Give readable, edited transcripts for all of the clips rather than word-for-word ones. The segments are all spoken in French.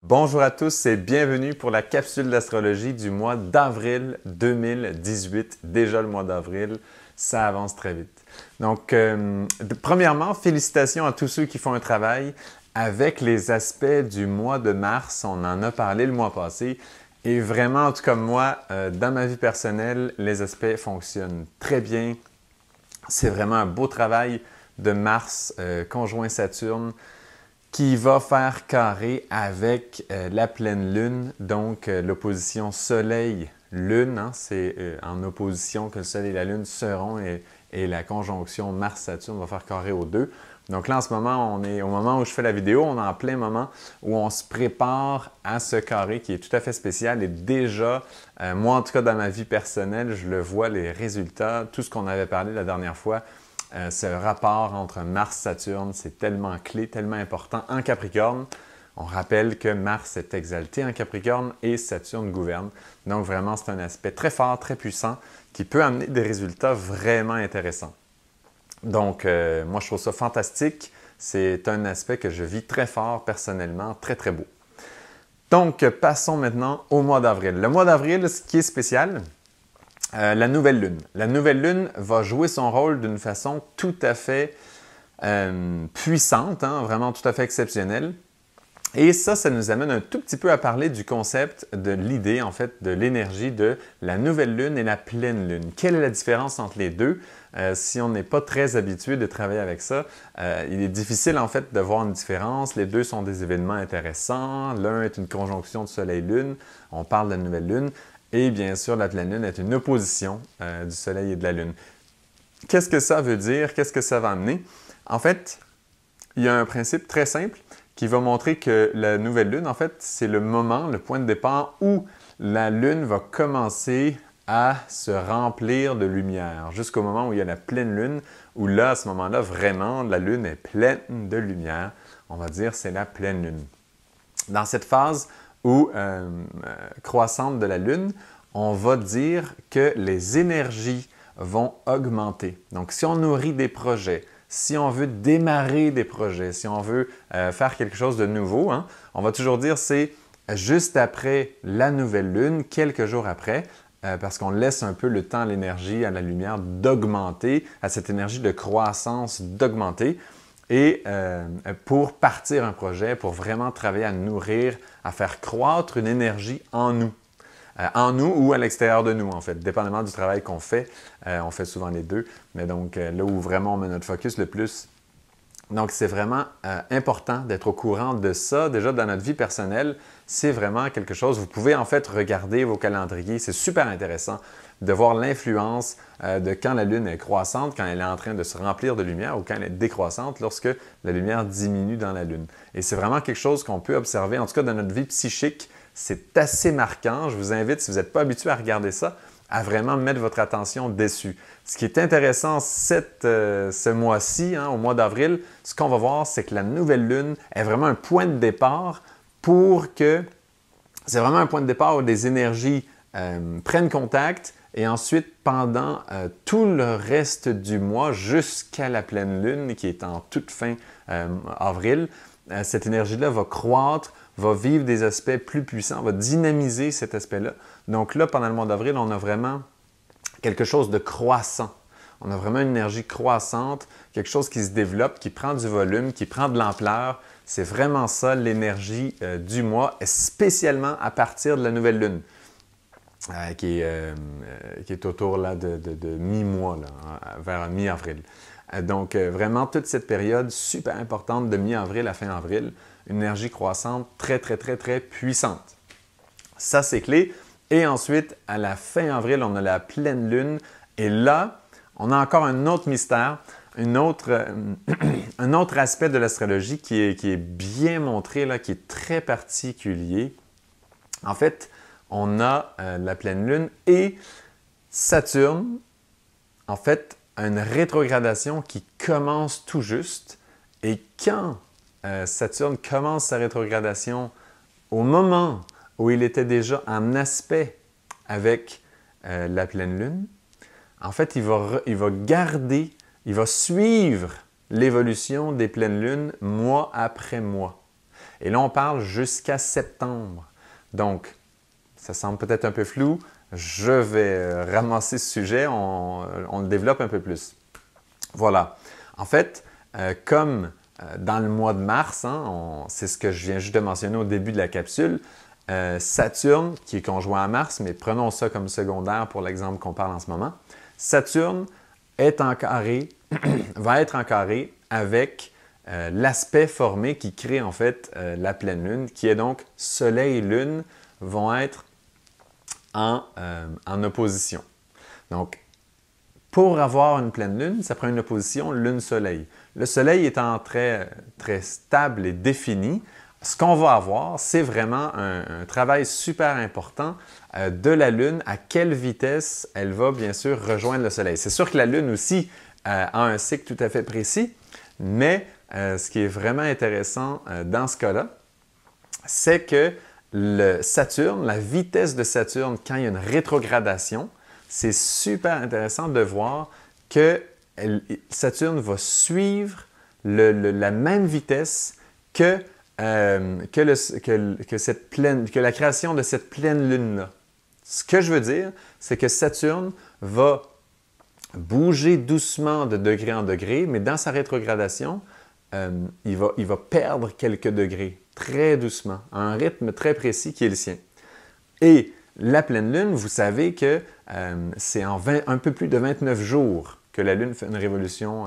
Bonjour à tous et bienvenue pour la capsule d'astrologie du mois d'avril 2018. Déjà le mois d'avril, ça avance très vite. Donc, premièrement, félicitations à tous ceux qui font un travail avec les aspects du mois de mars. On en a parlé le mois passé. Et vraiment, en tout cas moi, dans ma vie personnelle, les aspects fonctionnent très bien. C'est vraiment un beau travail de Mars conjoint Saturne qui va faire carré avec la pleine lune, donc l'opposition Soleil-Lune, hein, c'est en opposition que le Soleil et la Lune seront et la conjonction Mars-Saturne va faire carré aux deux. Donc là, en ce moment, on est au moment où je fais la vidéo, on est en plein moment où on se prépare à ce carré qui est tout à fait spécial et déjà, moi en tout cas dans ma vie personnelle, je le vois, les résultats, tout ce qu'on avait parlé la dernière fois, ce rapport entre Mars-Saturne, c'est tellement clé, tellement important en Capricorne. On rappelle que Mars est exalté en Capricorne et Saturne gouverne. Donc vraiment, c'est un aspect très fort, très puissant qui peut amener des résultats vraiment intéressants. Donc, moi, je trouve ça fantastique. C'est un aspect que je vis très fort personnellement, très, très beau. Donc, passons maintenant au mois d'avril. Le mois d'avril, ce qui est spécial, la nouvelle lune. La nouvelle lune va jouer son rôle d'une façon tout à fait puissante, hein, vraiment tout à fait exceptionnelle. Et ça nous amène un tout petit peu à parler du concept, de l'idée en fait, de l'énergie de la nouvelle lune et la pleine lune. Quelle est la différence entre les deux? Si on n'est pas très habitué de travailler avec ça, il est difficile en fait de voir une différence. Les deux sont des événements intéressants. L'un est une conjonction de Soleil-Lune, on parle de la nouvelle lune. Et bien sûr, la pleine lune est une opposition du Soleil et de la Lune. Qu'est-ce que ça veut dire? Qu'est-ce que ça va amener? En fait, il y a un principe très simple qui va montrer que la nouvelle lune, en fait, c'est le moment, le point de départ où la lune va commencer à se remplir de lumière, jusqu'au moment où il y a la pleine lune, où là, à ce moment-là, vraiment, la lune est pleine de lumière. On va dire c'est la pleine lune. Dans cette phase ou croissante de la Lune, on va dire que les énergies vont augmenter. Donc, si on nourrit des projets, si on veut démarrer des projets, si on veut faire quelque chose de nouveau, hein, on va toujours dire c'est juste après la nouvelle Lune, quelques jours après, parce qu'on laisse un peu le temps à l'énergie, à la lumière d'augmenter, à cette énergie de croissance d'augmenter. Et pour partir un projet, pour vraiment travailler à nourrir, à faire croître une énergie en nous ou à l'extérieur de nous en fait, dépendamment du travail qu'on fait. On fait souvent les deux, mais donc là où vraiment on met notre focus le plus. Donc c'est vraiment important d'être au courant de ça. Déjà dans notre vie personnelle, c'est vraiment quelque chose, vous pouvez en fait regarder vos calendriers, c'est super intéressant de voir l'influence de quand la Lune est croissante, quand elle est en train de se remplir de lumière ou quand elle est décroissante lorsque la lumière diminue dans la Lune. Et c'est vraiment quelque chose qu'on peut observer, en tout cas dans notre vie psychique, c'est assez marquant. Je vous invite, si vous n'êtes pas habitué à regarder ça, à vraiment mettre votre attention dessus. Ce qui est intéressant ce mois-ci, hein, au mois d'avril, ce qu'on va voir, c'est que la nouvelle Lune est vraiment un point de départ pour que... C'est vraiment un point de départ où les énergies prennent contact et ensuite, pendant tout le reste du mois, jusqu'à la pleine lune, qui est en toute fin avril, cette énergie-là va croître, va vivre des aspects plus puissants, va dynamiser cet aspect-là. Donc là, pendant le mois d'avril, on a vraiment quelque chose de croissant. On a vraiment une énergie croissante, quelque chose qui se développe, qui prend du volume, qui prend de l'ampleur. C'est vraiment ça l'énergie du mois, spécialement à partir de la nouvelle lune. Qui est autour là, de mi-mois, vers mi-avril. Donc, vraiment, toute cette période super importante de mi-avril à fin avril, une énergie croissante très, très, très, très puissante. Ça, c'est clé. Et ensuite, à la fin avril, on a la pleine lune. Et là, on a encore un autre mystère, un autre aspect de l'astrologie qui est bien montré, là, qui est très particulier. En fait, on a la pleine lune et Saturne, en fait, une rétrogradation qui commence tout juste. Et quand Saturne commence sa rétrogradation, au moment où il était déjà en aspect avec la pleine lune, en fait, il va suivre l'évolution des pleines lunes mois après mois. Et là, on parle jusqu'à septembre. Donc, ça semble peut-être un peu flou. Je vais ramasser ce sujet, on le développe un peu plus. Voilà. En fait, comme dans le mois de mars, hein, c'est ce que je viens juste de mentionner au début de la capsule, Saturne, qui est conjoint à Mars, mais prenons ça comme secondaire pour l'exemple qu'on parle en ce moment, Saturne est en carré, va être en carré avec l'aspect formé qui crée en fait la pleine lune, qui est donc Soleil et Lune vont être en opposition. Donc, pour avoir une pleine lune, ça prend une opposition Lune-Soleil. Le Soleil étant très stable et défini, ce qu'on va avoir, c'est vraiment un travail super important de la Lune, à quelle vitesse elle va bien sûr rejoindre le Soleil. C'est sûr que la Lune aussi a un cycle tout à fait précis, mais ce qui est vraiment intéressant dans ce cas-là, c'est que Saturne, la vitesse de Saturne quand il y a une rétrogradation, c'est super intéressant de voir que Saturne va suivre la même vitesse que la création de cette pleine lune-là. Ce que je veux dire, c'est que Saturne va bouger doucement de degré en degré, mais dans sa rétrogradation, il va perdre quelques degrés, très doucement, à un rythme très précis qui est le sien. Et la pleine lune, vous savez que c'est en un peu plus de 29 jours que la lune fait une révolution,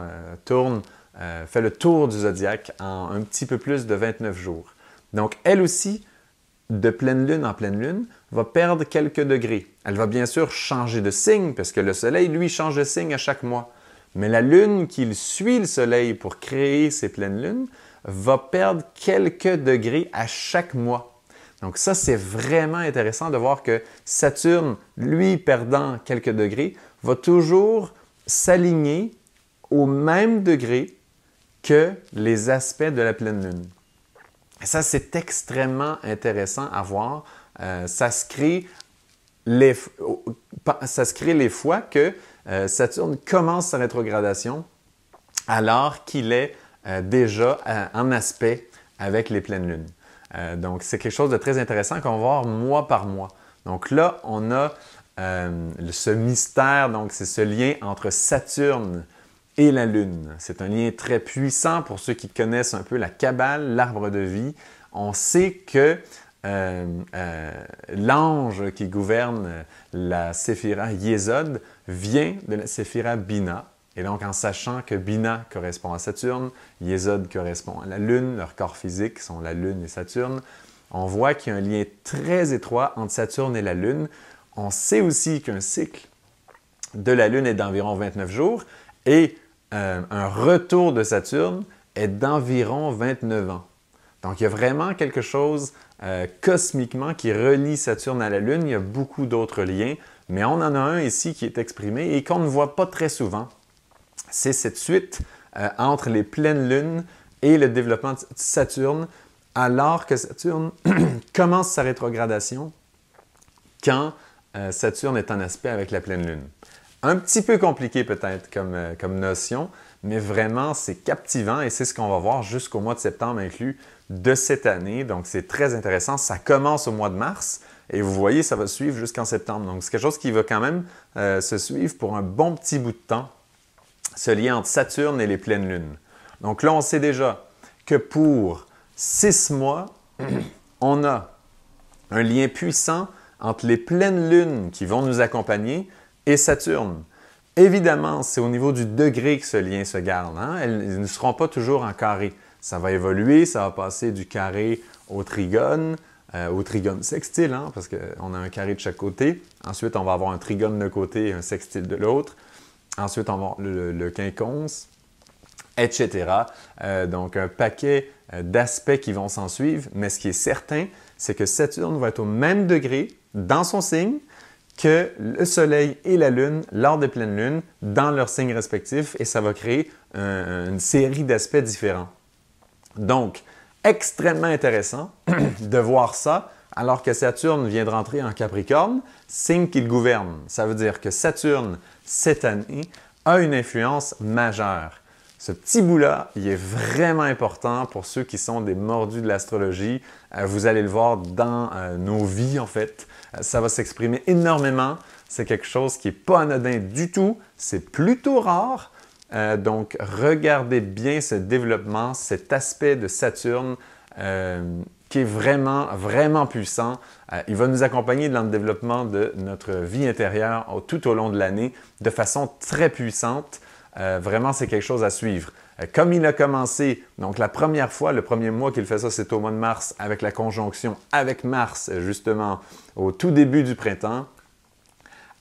fait le tour du zodiaque en un petit peu plus de 29 jours. Donc, elle aussi, de pleine lune en pleine lune, va perdre quelques degrés. Elle va bien sûr changer de signe, parce que le soleil, lui, change de signe à chaque mois. Mais la lune qui suit le soleil pour créer ses pleines lunes va perdre quelques degrés à chaque mois. Donc ça, c'est vraiment intéressant de voir que Saturne, lui, perdant quelques degrés, va toujours s'aligner au même degré que les aspects de la pleine lune. Et ça, c'est extrêmement intéressant à voir. Ça se crée les fois que Saturne commence sa rétrogradation alors qu'il est déjà en aspect avec les pleines lunes. Donc, c'est quelque chose de très intéressant qu'on va voir mois par mois. Donc là, on a ce mystère, donc c'est ce lien entre Saturne et la Lune. C'est un lien très puissant pour ceux qui connaissent un peu la Kabbale, l'arbre de vie. On sait que l'ange qui gouverne la séphira Yesod vient de la séphira Bina. Et donc, en sachant que Bina correspond à Saturne, Yesod correspond à la Lune, leurs corps physiques sont la Lune et Saturne, on voit qu'il y a un lien très étroit entre Saturne et la Lune. On sait aussi qu'un cycle de la Lune est d'environ 29 jours et un retour de Saturne est d'environ 29 ans. Donc, il y a vraiment quelque chose cosmiquement qui relie Saturne à la Lune. Il y a beaucoup d'autres liens, mais on en a un ici qui est exprimé et qu'on ne voit pas très souvent. C'est cette suite entre les pleines lunes et le développement de Saturne, alors que Saturne commence sa rétrogradation quand Saturne est en aspect avec la pleine lune. Un petit peu compliqué peut-être comme notion, mais vraiment c'est captivant et c'est ce qu'on va voir jusqu'au mois de septembre inclus de cette année. Donc c'est très intéressant. Ça commence au mois de mars et vous voyez, ça va suivre jusqu'en septembre. Donc c'est quelque chose qui va quand même se suivre pour un bon petit bout de temps, ce lien entre Saturne et les pleines lunes. Donc là, on sait déjà que pour 6 mois, on a un lien puissant entre les pleines lunes qui vont nous accompagner et Saturne. Évidemment, c'est au niveau du degré que ce lien se garde. Hein? Ils ne seront pas toujours en carré. Ça va évoluer, ça va passer du carré au trigone sextile, hein? Parce qu'on a un carré de chaque côté. Ensuite, on va avoir un trigone d'un côté et un sextile de l'autre. Ensuite, on va avoir le quinconce, etc. Donc, un paquet d'aspects qui vont s'en suivre. Mais ce qui est certain, c'est que Saturne va être au même degré dans son signe que le Soleil et la Lune lors des pleines lunes dans leurs signes respectifs et ça va créer une série d'aspects différents. Donc, extrêmement intéressant de voir ça alors que Saturne vient de rentrer en Capricorne, signe qu'il gouverne. Ça veut dire que Saturne, cette année, a une influence majeure. Ce petit bout-là, il est vraiment important pour ceux qui sont des mordus de l'astrologie. Vous allez le voir dans nos vies, en fait. Ça va s'exprimer énormément. C'est quelque chose qui n'est pas anodin du tout. C'est plutôt rare. Donc, regardez bien ce développement, cet aspect de Saturne qui est vraiment, vraiment puissant. Il va nous accompagner dans le développement de notre vie intérieure tout au long de l'année de façon très puissante. Vraiment, c'est quelque chose à suivre. Comme il a commencé, donc la première fois, le premier mois qu'il fait ça, c'est au mois de mars, avec la conjonction avec Mars, justement, au tout début du printemps.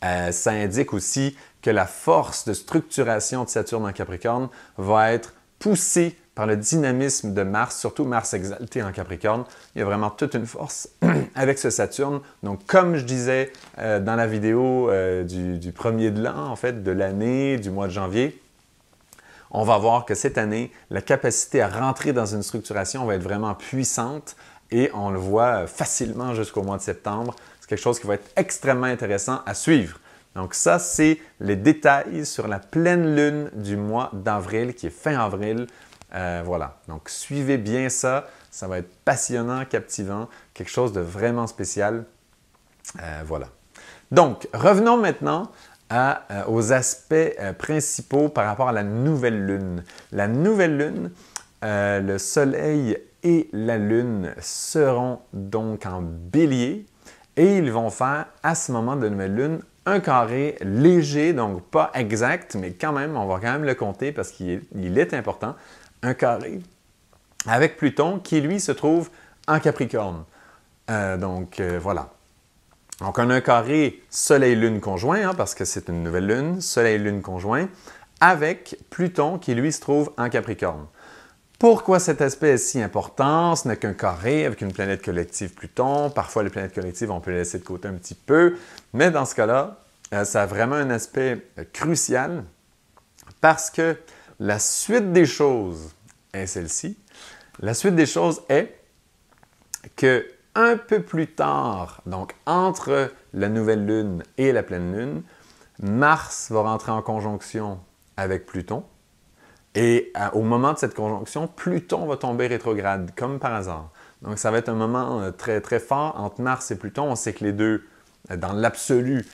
Ça indique aussi que la force de structuration de Saturne en Capricorne va être poussée par le dynamisme de Mars, surtout Mars exalté en Capricorne. Il y a vraiment toute une force avec ce Saturne. Donc, comme je disais dans la vidéo du premier de l'an, en fait, de l'année, du mois de janvier, on va voir que cette année, la capacité à rentrer dans une structuration va être vraiment puissante et on le voit facilement jusqu'au mois de septembre. C'est quelque chose qui va être extrêmement intéressant à suivre. Donc ça, c'est les détails sur la pleine lune du mois d'avril, qui est fin avril. Voilà, donc suivez bien ça. Ça va être passionnant, captivant, quelque chose de vraiment spécial. Voilà. Donc, revenons maintenant aux aspects principaux par rapport à la nouvelle lune. La nouvelle lune, le soleil et la lune seront donc en bélier et ils vont faire à ce moment de nouvelle lune un carré léger, donc pas exact, mais quand même, on va quand même le compter parce qu'il est important. Un carré avec Pluton qui, lui, se trouve en Capricorne. Voilà. Donc, on a un carré Soleil-Lune conjoint, hein, parce que c'est une nouvelle lune, Soleil-Lune conjoint, avec Pluton qui, lui, se trouve en Capricorne. Pourquoi cet aspect est si important? Ce n'est qu'un carré avec une planète collective Pluton. Parfois, les planètes collectives, on peut les laisser de côté un petit peu. Mais dans ce cas-là, ça a vraiment un aspect crucial parce que la suite des choses est celle-ci. La suite des choses est que un peu plus tard, donc entre la nouvelle lune et la pleine lune, Mars va rentrer en conjonction avec Pluton. Et au moment de cette conjonction, Pluton va tomber rétrograde, comme par hasard. Donc, ça va être un moment très, très fort entre Mars et Pluton. On sait que les deux, dans l'absolu,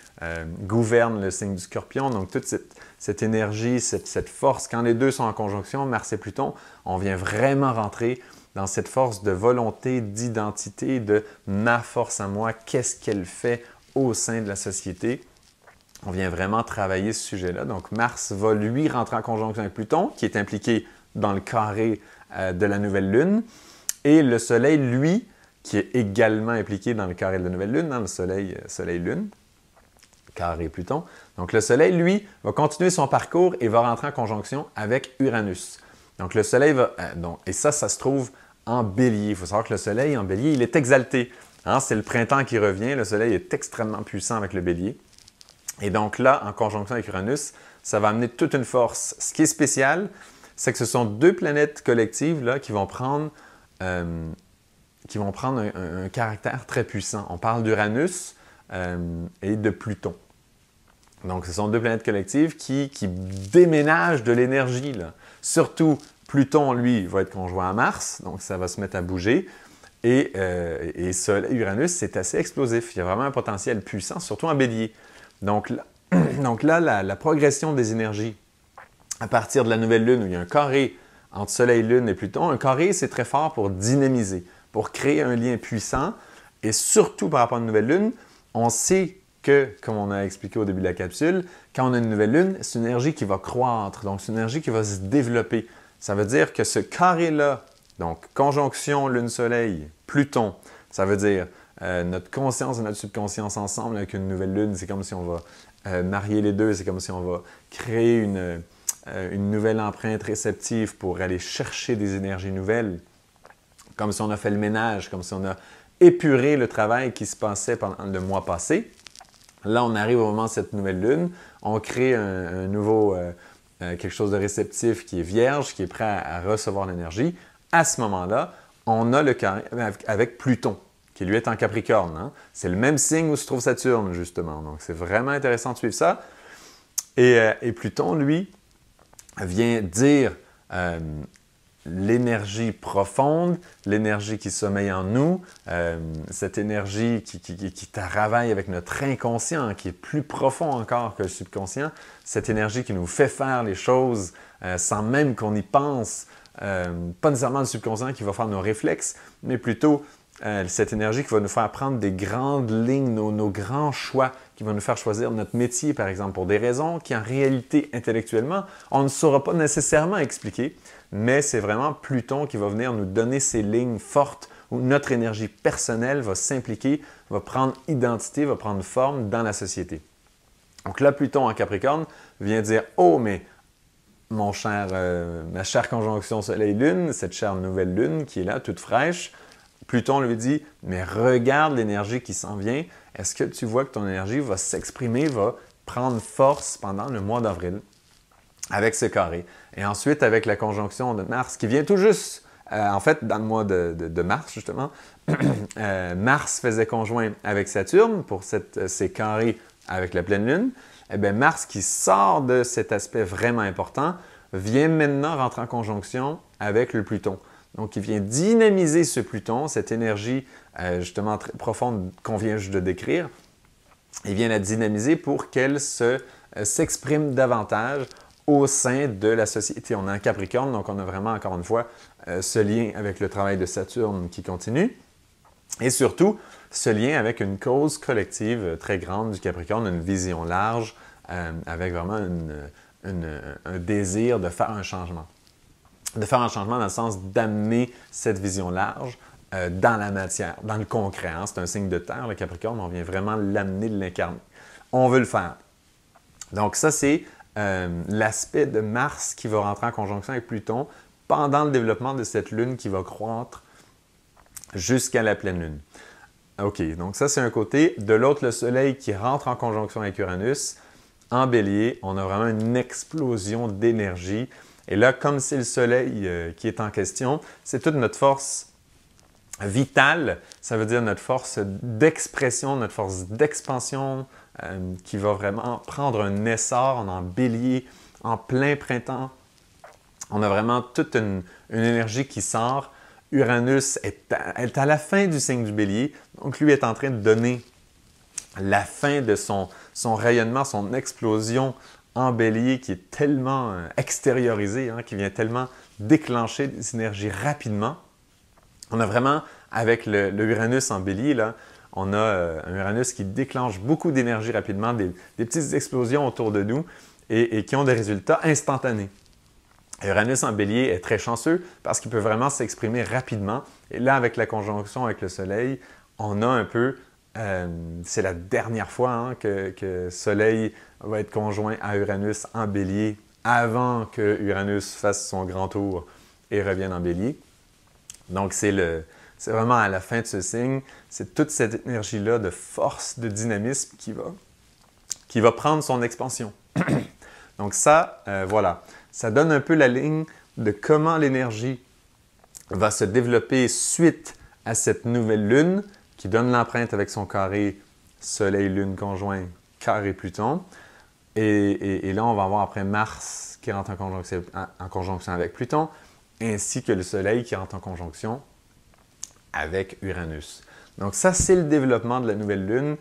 gouvernent le signe du Scorpion. Donc, toute cette énergie, cette force, quand les deux sont en conjonction, Mars et Pluton, on vient vraiment rentrer dans cette force de volonté, d'identité, de ma force à moi, qu'est-ce qu'elle fait au sein de la société. On vient vraiment travailler ce sujet-là. Donc, Mars va, lui, rentrer en conjonction avec Pluton, qui est impliqué dans le carré de la nouvelle lune. Et le Soleil, lui, qui est également impliqué dans le carré de la nouvelle lune, dans le Soleil-Lune, carré Pluton. Donc, le Soleil, lui, va continuer son parcours et va rentrer en conjonction avec Uranus. Donc, le Soleil va... et ça se trouve en Bélier. Il faut savoir que le Soleil, en Bélier, il est exalté. Hein? C'est le printemps qui revient. Le Soleil est extrêmement puissant avec le Bélier. Et donc là, en conjonction avec Uranus, ça va amener toute une force. Ce qui est spécial, c'est que ce sont deux planètes collectives là, qui vont prendre un caractère très puissant. On parle d'Uranus et de Pluton. Donc, ce sont deux planètes collectives qui déménagent de l'énergie. Surtout, Pluton, lui, va être conjoint à Mars, donc ça va se mettre à bouger. Et Uranus, c'est assez explosif. Il y a vraiment un potentiel puissant, surtout en Bélier. Donc là, la progression des énergies à partir de la nouvelle lune où il y a un carré entre Soleil, Lune et Pluton, un carré, c'est très fort pour dynamiser, pour créer un lien puissant. Et surtout par rapport à une nouvelle lune, on sait que, comme on a expliqué au début de la capsule, quand on a une nouvelle lune, c'est une énergie qui va croître, donc c'est une énergie qui va se développer. Ça veut dire que ce carré-là, donc conjonction Lune-Soleil, Pluton, ça veut dire notre conscience et notre subconscience ensemble avec une nouvelle lune, c'est comme si on va marier les deux, c'est comme si on va créer une nouvelle empreinte réceptive pour aller chercher des énergies nouvelles, comme si on a fait le ménage, comme si on a épuré le travail qui se passait pendant le mois passé. Là, on arrive au moment de cette nouvelle lune, on crée un nouveau, quelque chose de réceptif qui est vierge, qui est prêt à recevoir l'énergie. À ce moment-là, on a le carré avec Pluton, qui lui est en Capricorne. Hein? C'est le même signe où se trouve Saturne, justement. Donc, c'est vraiment intéressant de suivre ça. Et Pluton, lui, vient dire l'énergie profonde, l'énergie qui sommeille en nous, cette énergie qui travaille avec notre inconscient, qui est plus profond encore que le subconscient, cette énergie qui nous fait faire les choses sans même qu'on y pense, pas nécessairement le subconscient qui va faire nos réflexes, mais plutôt cette énergie qui va nous faire prendre des grandes lignes, nos grands choix, qui va nous faire choisir notre métier, par exemple, pour des raisons qui, en réalité, intellectuellement, on ne saura pas nécessairement expliquer, mais c'est vraiment Pluton qui va venir nous donner ces lignes fortes où notre énergie personnelle va s'impliquer, va prendre identité, va prendre forme dans la société. Donc là, Pluton en Capricorne vient dire « Oh, mais ma chère conjonction Soleil-Lune, cette chère nouvelle Lune qui est là, toute fraîche, Pluton lui dit « Mais regarde l'énergie qui s'en vient. Est-ce que tu vois que ton énergie va s'exprimer, va prendre force pendant le mois d'avril avec ce carré? » Et ensuite, avec la conjonction de Mars qui vient tout juste, en fait, dans le mois de mars, justement, Mars faisait conjoint avec Saturne pour ces carrés avec la pleine Lune. Eh bien, Mars qui sort de cet aspect vraiment important vient maintenant rentrer en conjonction avec le Pluton. Donc, il vient dynamiser ce Pluton, cette énergie justement très profonde qu'on vient juste de décrire. Il vient la dynamiser pour qu'elle s'exprime davantage au sein de la société. On est en Capricorne, donc on a vraiment, encore une fois, ce lien avec le travail de Saturne qui continue. Et surtout, ce lien avec une cause collective très grande du Capricorne, une vision large, avec vraiment un désir de faire un changement. De faire un changement dans le sens d'amener cette vision large dans la matière, dans le concret. Hein? C'est un signe de terre, le Capricorne, on vient vraiment l'amener, de l'incarner. On veut le faire. Donc ça, c'est l'aspect de Mars qui va rentrer en conjonction avec Pluton pendant le développement de cette Lune qui va croître jusqu'à la pleine Lune. OK, donc ça, c'est un côté. De l'autre, le Soleil qui rentre en conjonction avec Uranus. En Bélier, on a vraiment une explosion d'énergie. Et là, comme c'est le Soleil qui est en question, c'est toute notre force vitale, ça veut dire notre force d'expression, notre force d'expansion qui va vraiment prendre un essor. On est en Bélier, en plein printemps. On a vraiment toute une énergie qui sort. Uranus est à la fin du signe du Bélier, donc lui est en train de donner la fin de son rayonnement, son explosion en Bélier qui est tellement extériorisée, hein, qui vient tellement déclencher des énergies rapidement. On a vraiment, avec le Uranus en Bélier, là, on a un Uranus qui déclenche beaucoup d'énergie rapidement, des petites explosions autour de nous et qui ont des résultats instantanés. Uranus en Bélier est très chanceux parce qu'il peut vraiment s'exprimer rapidement. Et là, avec la conjonction avec le Soleil, on a un peu, c'est la dernière fois hein, que Soleil va être conjoint à Uranus en Bélier avant que Uranus fasse son grand tour et revienne en Bélier. Donc, c'est vraiment à la fin de ce signe, c'est toute cette énergie-là de force, de dynamisme qui va prendre son expansion. Donc ça, voilà. Ça donne un peu la ligne de comment l'énergie va se développer suite à cette nouvelle Lune qui donne l'empreinte avec son carré Soleil-Lune conjoint, carré Pluton. Et là, on va avoir après Mars qui rentre en conjonction avec Pluton, ainsi que le Soleil qui rentre en conjonction avec Uranus. Donc ça, c'est le développement de la nouvelle Lune.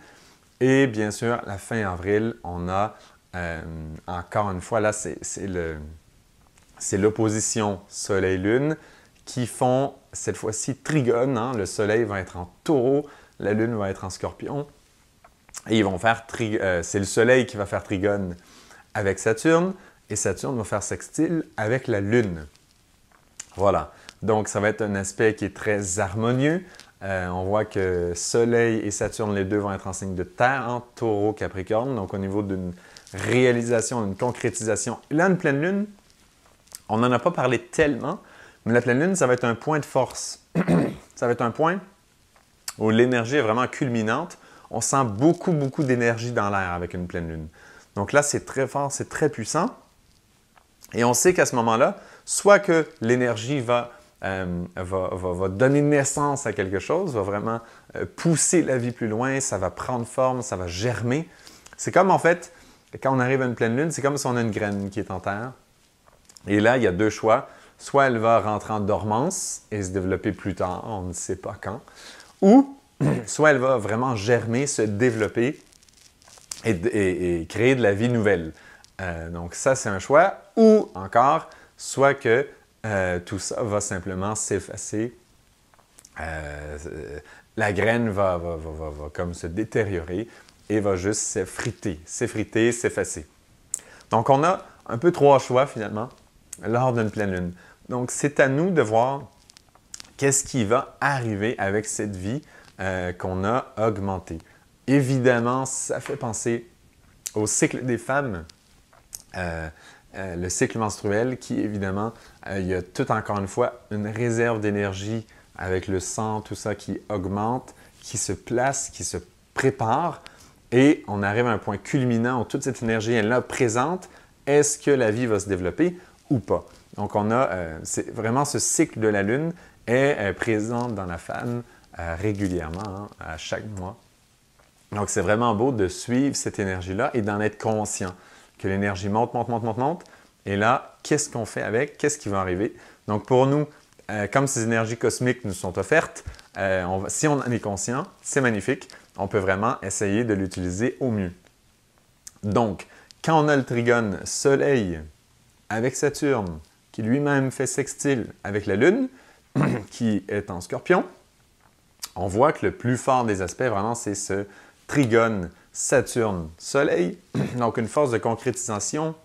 Et bien sûr, la fin avril, on a encore une fois, là, c'est l'opposition Soleil-Lune qui font cette fois-ci trigone. Hein? Le Soleil va être en Taureau, la Lune va être en Scorpion. Et ils vont faire c'est le Soleil qui va faire trigone avec Saturne et Saturne va faire sextile avec la Lune. Voilà. Donc, ça va être un aspect qui est très harmonieux. On voit que Soleil et Saturne, les deux, vont être en signe de terre, en Taureau, Capricorne. Donc, au niveau d'une réalisation, d'une concrétisation. Là, une pleine Lune, on n'en a pas parlé tellement, mais la pleine Lune, ça va être un point de force. Ça va être un point où l'énergie est vraiment culminante. On sent beaucoup, beaucoup d'énergie dans l'air avec une pleine Lune. Donc là, c'est très fort, c'est très puissant. Et on sait qu'à ce moment-là, soit que l'énergie va donner naissance à quelque chose, va vraiment pousser la vie plus loin, ça va prendre forme, ça va germer. C'est comme en fait, quand on arrive à une pleine Lune, c'est comme si on a une graine qui est en terre. Et là, il y a deux choix. soit elle va rentrer en dormance et se développer plus tard, on ne sait pas quand, ou soit elle va vraiment germer, se développer et créer de la vie nouvelle. Donc ça, c'est un choix. Ou encore, soit que tout ça va simplement s'effacer. La graine va comme se détériorer et va juste s'effriter, s'effacer. Donc on a un peu 3 choix finalement lors d'une pleine lune. Donc c'est à nous de voir qu'est-ce qui va arriver avec cette vie qu'on a augmentée. Évidemment, ça fait penser au cycle des femmes, le cycle menstruel qui, évidemment, il y a tout encore une fois une réserve d'énergie avec le sang, tout ça qui augmente, qui se place, qui se prépare et on arrive à un point culminant où toute cette énergie est là présente. Est-ce que la vie va se développer ou pas? Donc, on a c'est vraiment ce cycle de la Lune est présent dans la femme régulièrement, à chaque mois. Donc, c'est vraiment beau de suivre cette énergie-là et d'en être conscient que l'énergie monte. Et là, qu'est-ce qu'on fait avec? Qu'est-ce qui va arriver? Donc, pour nous, comme ces énergies cosmiques nous sont offertes, si on en est conscient, c'est magnifique. On peut vraiment essayer de l'utiliser au mieux. Donc, quand on a le trigone Soleil avec Saturne, qui lui-même fait sextile avec la Lune, qui est en Scorpion, on voit que le plus fort des aspects, vraiment, c'est ce trigone Saturne-Soleil. Donc, une force de concrétisation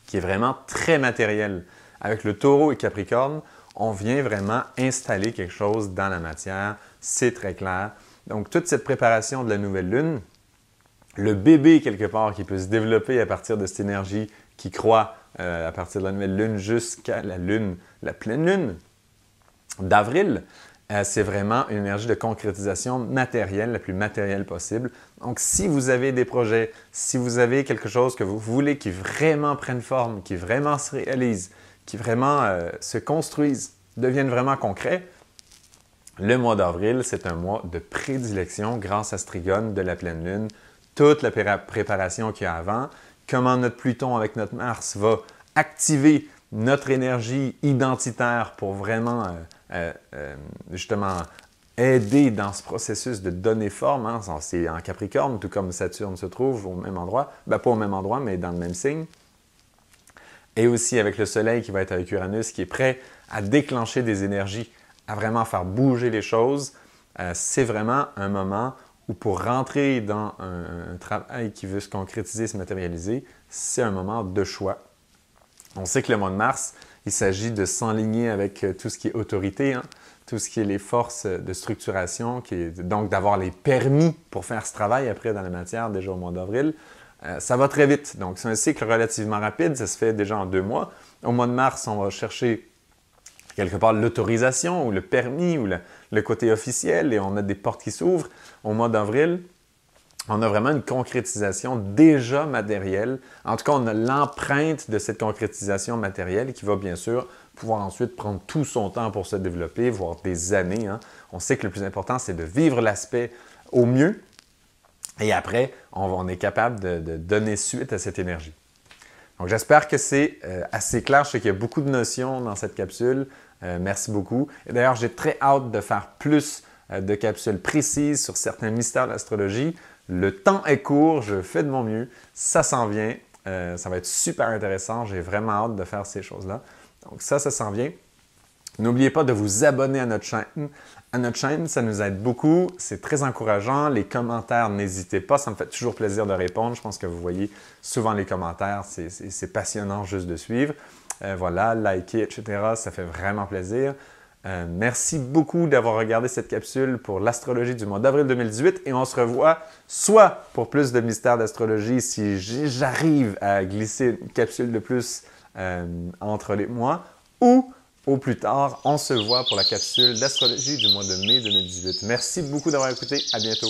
qui est vraiment très matérielle. Avec le Taureau et Capricorne, on vient vraiment installer quelque chose dans la matière. C'est très clair. Donc, toute cette préparation de la nouvelle Lune, le bébé, quelque part, qui peut se développer à partir de cette énergie qui croît à partir de la nouvelle Lune jusqu'à la Lune, la pleine Lune d'avril, c'est vraiment une énergie de concrétisation matérielle, la plus matérielle possible. Donc, si vous avez des projets, si vous avez quelque chose que vous voulez qui vraiment prenne forme, qui vraiment se réalise, qui vraiment se construise, devienne vraiment concret, le mois d'avril, c'est un mois de prédilection grâce à ce trigone de la pleine Lune. Toute la préparation qu'il y a avant, comment notre Pluton avec notre Mars va activer notre énergie identitaire pour vraiment justement aider dans ce processus de donner forme. Hein. C'est en Capricorne, tout comme Saturne se trouve au même endroit. Pas au même endroit, mais dans le même signe. Et aussi avec le Soleil qui va être avec Uranus, qui est prêt à déclencher des énergies, à vraiment faire bouger les choses. C'est vraiment un moment où pour rentrer dans un travail qui veut se concrétiser, se matérialiser, c'est un moment de choix. On sait que le mois de mars, il s'agit de s'enligner avec tout ce qui est autorité, hein, tout ce qui est les forces de structuration, donc d'avoir les permis pour faire ce travail après dans la matière déjà au mois d'avril. Ça va très vite, donc c'est un cycle relativement rapide, ça se fait déjà en 2 mois. Au mois de mars, on va chercher quelque part l'autorisation ou le permis ou le côté officiel et on a des portes qui s'ouvrent. Au mois d'avril, on a vraiment une concrétisation déjà matérielle. En tout cas, on a l'empreinte de cette concrétisation matérielle qui va bien sûr pouvoir ensuite prendre tout son temps pour se développer, voire des années. Hein. On sait que le plus important, c'est de vivre l'aspect au mieux et après, on est capable de donner suite à cette énergie. Donc, j'espère que c'est assez clair. Je sais qu'il y a beaucoup de notions dans cette capsule. Merci beaucoup. Et d'ailleurs, j'ai très hâte de faire plus de capsules précises sur certains mystères de l'astrologie. Le temps est court, je fais de mon mieux. Ça s'en vient. Ça va être super intéressant. J'ai vraiment hâte de faire ces choses-là. Donc ça s'en vient. N'oubliez pas de vous abonner à notre chaîne. Ça nous aide beaucoup. C'est très encourageant. Les commentaires, n'hésitez pas. Ça me fait toujours plaisir de répondre. Je pense que vous voyez souvent les commentaires. C'est passionnant juste de suivre. Voilà, liker, etc. Ça fait vraiment plaisir. Merci beaucoup d'avoir regardé cette capsule pour l'astrologie du mois d'avril 2018 et on se revoit soit pour plus de mystères d'astrologie si j'arrive à glisser une capsule de plus entre les mois ou au plus tard, on se voit pour la capsule d'astrologie du mois de mai 2018. Merci beaucoup d'avoir écouté. À bientôt.